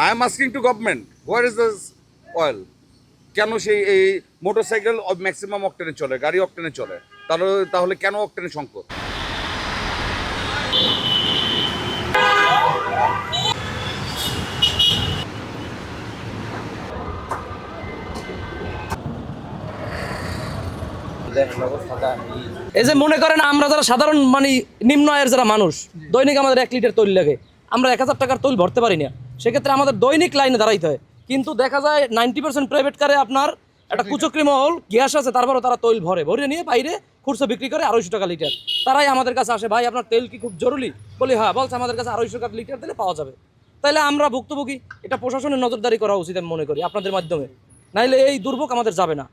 I am asking two government where is this oil? কেন সেই এই মোটরসাইকেল ম্যাক্সিমাম অকটেনে চলে, গাড়ি অকটেনে চলে, তাহলে তাহলে কেন অকটেনের সংকট? এই যে মনে করেন আমরা যারা সাধারণ মানে নিম্ন আয়ের যারা মানুষ, দৈনিক আমাদের 1 লিটার তৈল লাগে, আমরা 1000 টাকার তৈল ভরতে পারি না। সেক্ষেত্রে আমাদের দৈনিক লাইনে দাঁড়াইতে হয়। কিন্তু দেখা যায় 90% প্রাইভেট কারে আপনার একটা কুচক্রি মহল গ্যাস আছে, তারপরও তারা তৈল ভরে নিয়ে বাইরে খুচরা বিক্রি করে 250 টাকা লিটার। তারাই আমাদের কাছে আসে, ভাই আপনার তেল কি খুব জরুরি? বলি হ্যাঁ, বলছে আমাদের কাছে 250 টাকা লিটার দিলে পাওয়া যাবে। তাইলে আমরা ভুক্তভোগী, এটা প্রশাসনের নজরদারি করা উচিত আমি মনে করি আপনাদের মাধ্যমে, নাইলে এই দুর্ভোগ আমাদের যাবে না।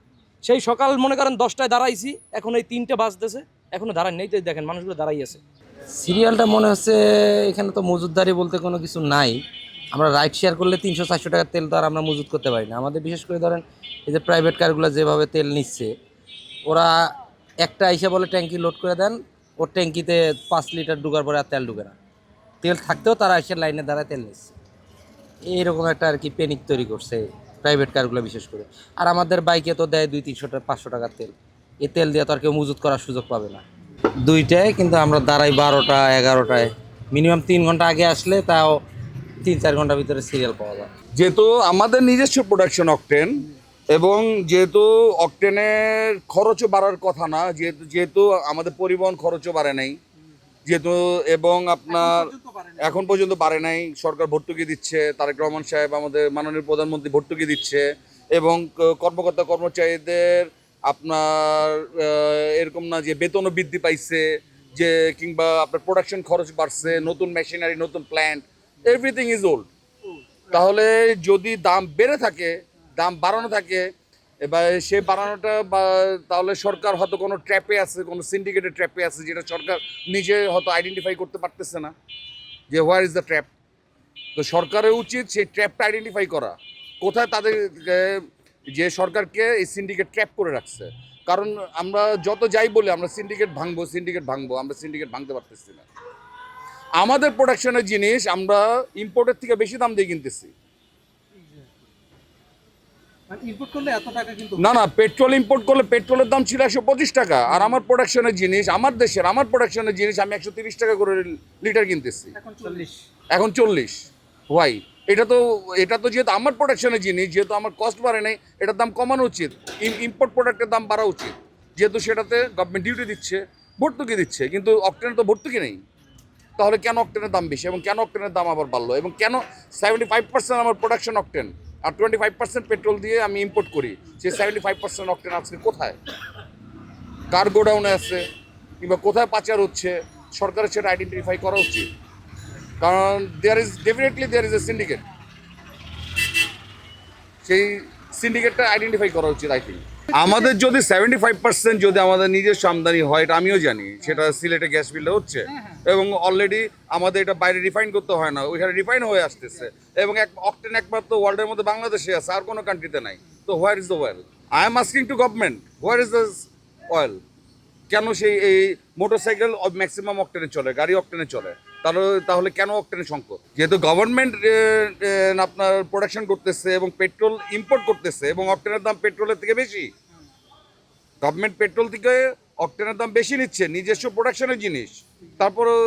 সেই সকাল মনে করেন 10টায় দাঁড়াইছি, এখন এই 3টে বাজতেছে, এখনো দাঁড়ান নেই। তো দেখেন মানুষগুলো দাঁড়াই আছে। সিরিয়ালটা মনে হচ্ছে এখানে তো মজুতদারি বলতে কোনো কিছু নাই। আমরা রাইড শেয়ার করলে 300-400 টাকার তেল তো আর আমরা মজুত করতে পারি না। আমাদের বিশেষ করে ধরেন এই যে প্রাইভেট কারগুলো যেভাবে তেল নিচ্ছে, ওরা একটা এসে বলে ট্যাঙ্কি লোড করে দেন, ওর ট্যাঙ্কিতে 5 লিটার ঢুকার পরে আর তেল ঢুকে না। তেল থাকতেও তারা এসে লাইনে দাঁড়ায় তেল নিচ্ছে। এইরকম একটা আর কি প্যানিক তৈরি করছে প্রাইভেট কারগুলো বিশেষ করে। আর আমাদের বাইকে তো দেয় 200-300-500 টাকার তেল। এই তেল দিয়ে তো আর কেউ মজুত করার সুযোগ পাবে না। 2টায়, কিন্তু আমরা দাঁড়াই 12টা 11টায়। মিনিমাম 3 ঘন্টা আগে আসলে তাও 3-4 ঘন্টার ভিতরে সিরিয়াল পাওয়া যায়। যেহেতু আমাদের নিজস্ব প্রোডাকশন অকটেন, এবং যেহেতু অকটেনের খরচও বাড়ার কথা না, যেহেতু যেহেতু আমাদের পরিবহন খরচও বাড়ে নাই, যেহেতু এবং আপনার এখন পর্যন্ত বাড়ে নাই, সরকার ভর্তুকি দিচ্ছে, তারেক রহমান সাহেব আমাদের মাননীয় প্রধানমন্ত্রী ভর্তুকি দিচ্ছে, এবং কর্মকর্তা কর্মচারীদের আপনার এরকম না যে বেতনও বৃদ্ধি পাইছে, যে কিংবা আপনার প্রোডাকশন খরচ বাড়ছে, নতুন মেশিনারি, নতুন প্ল্যান্ট, এভরিথিং ইজ ওল্ড। তাহলে যদি দাম বেড়ে থাকে, দাম বাড়ানো থাকে, এবার সে বাড়ানোটা বা তাহলে সরকার হয়তো কোনো ট্র্যাপে আছে, কোনো সিন্ডিকেটেড ট্র্যাপে আছে, যেটা সরকার নিজে হয়তো আইডেন্টিফাই করতে পারতেছে না যে হোয়ার ইজ দ্য ট্র্যাপ। তো সরকারের উচিত সেই ট্র্যাপটা আইডেন্টিফাই করা, কোথায় তাদের যে সরকারকে এই সিন্ডিকেট ট্র্যাপ করে রাখছে। কারণ আমরা যত যাই বলি আমরা সিন্ডিকেট ভাঙবো, সিন্ডিকেট ভাঙবো, আমরা সিন্ডিকেট ভাঙতে পারতেছি না। আমাদের প্রোডাকশনের জিনিস আমরা ইম্পোর্টের থেকে বেশি দাম দিয়ে কিনতেছি। না না, পেট্রোল ইম্পোর্ট করলে পেট্রোলের দাম ছিল 125 টাকা, আর আমার প্রোডাকশনের জিনিস, আমার দেশের আমার প্রোডাকশনের জিনিস আমি 130 টাকা করে লিটার কিনতেছি, এখন 40। ওয়াই? এটা তো যেহেতু আমার প্রোডাকশনের জিনিস, যেহেতু আমার কস্ট বাড়ে নাই, এটার দাম কমানো উচিত, ইম্পোর্ট প্রোডাক্টের দাম বাড়া উচিত, যেহেতু সেটাতে গভর্নমেন্ট ডিউটি দিচ্ছে, ভর্তুকি দিচ্ছে, কিন্তু অকটেনে তো ভর্তুকি নেই। তাহলে কেন অকটেনের দাম বেশি, এবং কেন অকটেনের দাম আবার বাড়লো, এবং কেন 75% আমার প্রোডাকশন অকটেন আর 25% পেট্রোল দিয়ে আমি ইম্পোর্ট করি, সেই 75% অকটেন আজকে কোথায়, কার গোডাউনে আছে, কিংবা কোথায় পাচার হচ্ছে, সরকারের সেটা আইডেন্টিফাই করা উচিত। কারণ দেয়ার ইজ এ সিন্ডিকেট, সেই সিন্ডিকেটটা আইডেন্টিফাই করা উচিত আই থিঙ্ক। আমাদের যদি 75% যদি আমাদের নিজস্ব আমদানি হয়, এটা আমিও জানি, সেটা সিলেটে গ্যাস বিলটা হচ্ছে, এবং অলরেডি আমাদের এটা বাইরে রিফাইন করতে হয় না, ওইখানে রিফাইন হয়ে আসতেছে, এবং অকটেন একমাত্র ওয়ার্ল্ডের মধ্যে বাংলাদেশে আছে, আর কোনো কান্ট্রিতে নাই। তো where is the oil? I am asking two government where is this oil? কেন সেই এই মোটরসাইকেল ম্যাক্সিমাম অকটেনে চলে, গাড়ি অকটেনে চলে, তাহলে কেন অকটেনের সংকট? যেহেতু গভর্নমেন্ট আপনার প্রোডাকশন করতেছে এবং পেট্রোল ইম্পোর্ট করতেছে, এবং অকটেনের দাম পেট্রোলের থেকে বেশি, গভর্নমেন্ট পেট্রোল থেকে অকটেনের দাম বেশি নিচ্ছে, নিজস্ব প্রোডাকশনের জিনিস, তারপরও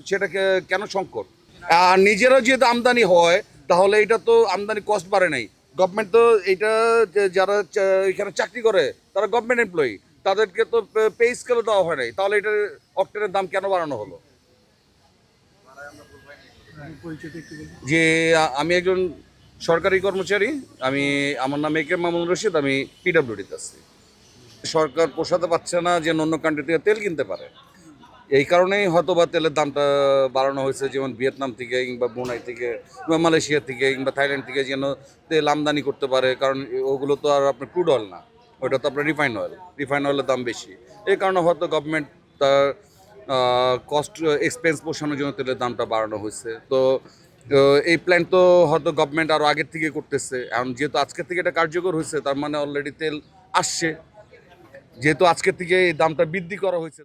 সেটাকে কেন সংকট? আর নিজেরও যেহেতু আমদানি হয়, তাহলে এটা তো আমদানি কস্ট বাড়ে নাই। গভর্নমেন্ট তো এটা যারা এখানে চাকরি করে তারা গভর্নমেন্ট এমপ্লয়ি, তাদেরকে তো পে স্কেলও দেওয়া হয় নাই, তাহলে এটা অকটেনের দাম কেন বাড়ানো হলো? যে আমি একজন সরকারি কর্মচারী, আমার নাম এ কে মামুনুর রশিদ, আমি পিডব্লিউডিতে আছি। সরকার পোষাতে পারছে না যে অন্য কান্ট্রি থেকে তেল কিনতে পারে, এই কারণেই হয়তো বা তেলের দামটা বাড়ানো হয়েছে, যেমন ভিয়েতনাম থেকে কিংবা ব্রুনাই থেকে কিংবা মালয়েশিয়া থেকে কিংবা থাইল্যান্ড থেকে যেন তেল আমদানি করতে পারে, কারণ ওগুলো তো আর আপনার ক্রুড অয়েল না, ওইটা তো আপনার রিফাইন অয়েলের দাম বেশি। এই কারণে হয়তো গভর্নমেন্ট তার কস্ট এক্সপেন্স পোষানোর জন্য তেলের দামটা বাড়ানো হয়েছে। তো এই প্ল্যান তো হয়তো গভর্নমেন্ট আরও আগের থেকে করতেছে, এখন যেহেতু আজকের থেকে এটা কার্যকর হয়েছে, তার মানে অলরেডি তেল আসছে, যেহেতু আজকের থেকে এই দামটা বৃদ্ধি করা হয়েছে।